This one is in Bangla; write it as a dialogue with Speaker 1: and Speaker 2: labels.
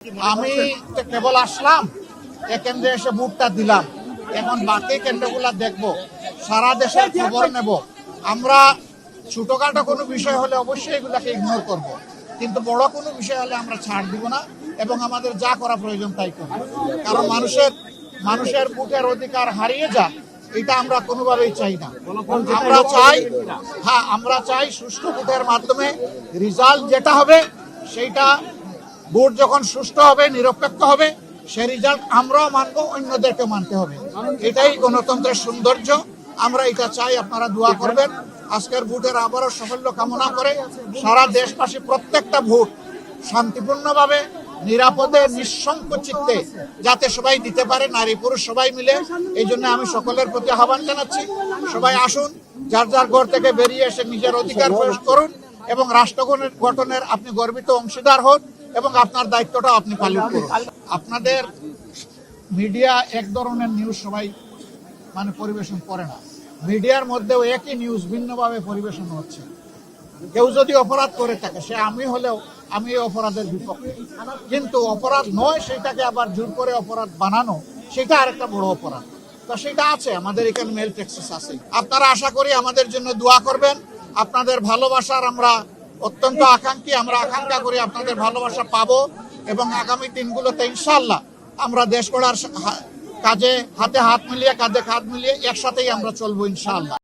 Speaker 1: আমি তো কেবল আসলাম, কেন্দ্রে এসে ভোটটা দিলাম। এখন বাকি কেন্দ্রগুলা দেখব, সারা দেশের খবর নেব। আমরা ছোটখাটো কোনো বিষয় হলে অবশ্যই এগুলাকে ইগনোর করব, কিন্তু বড় কোনো বিষয় হলে আমরা ছাড় দিব না এবং আমাদের যা করা প্রয়োজন তাই করব। কারণ মানুষের ভোটের অধিকার হারিয়ে যাক, এটা আমরা কোনোভাবেই চাই না। আমরা চাই সুষ্ঠু ভোটের মাধ্যমে রেজাল্ট যেটা হবে সেইটা, ভোট যখন সুষ্ঠু হবে, নিরপেক্ষ হবে, সেই রেজাল্ট আমরাও মানবো, অন্যদেরকে মানতে হবে। এটাই গণতন্ত্রের সৌন্দর্য। আমরা এটা চাই, আপনারা দোয়া করবেন। আজকের ভোটের আবারও সাফল্য কামনা করে সারা দেশবাসী প্রত্যেকটা ভোট শান্তিপূর্ণভাবে, নিরাপদে, নিঃসংকোচিতে যাতে সবাই দিতে পারে, নারী পুরুষ সবাই মিলে। এই জন্য আমি সকলের প্রতি আহ্বান জানাচ্ছি, সবাই আসুন, যার যার ঘর থেকে বেরিয়ে এসে নিজের অধিকার প্রয়োগ করুন এবং রাষ্ট্র গঠনের আপনি গর্বিত অংশীদার হন এবং আপনার দায়িত্বটা আপনি পালন করুন। আপনাদের মিডিয়া এক ধরনের নিউজ সবাই পরিবেশন করে না। মিডিয়ার মধ্যেও একই নিউজ ভিন্নভাবে পরিবেশন হচ্ছে। কেউ যদি অপরাধ করে থাকে, সে আমি হলেও আমি এই অপরাধের বিপক্ষে, কিন্তু অপরাধ নয় সেটাকে আবার জোর করে অপরাধ বানানো, সেটা আরেকটা বড় অপরাধ। তো সেটা আছে, আমাদের এখানে মেল টেক্সাস আছে। আপনারা আশা করি আমাদের জন্য দোয়া করবেন। আপনাদের ভালোবাসার আমরা অত্যন্ত আকাঙ্ক্ষী, আমরা আকাঙ্ক্ষা করি আপনাদের ভালোবাসা পাবো এবং আগামী দিনগুলোতে ইনশাআল্লাহ আমরা দেশ গড়ার কাজে হাতে হাত মিলিয়ে, কাঁধে কাঁধ মিলিয়ে একসাথেই আমরা চলবো ইনশাআল্লাহ।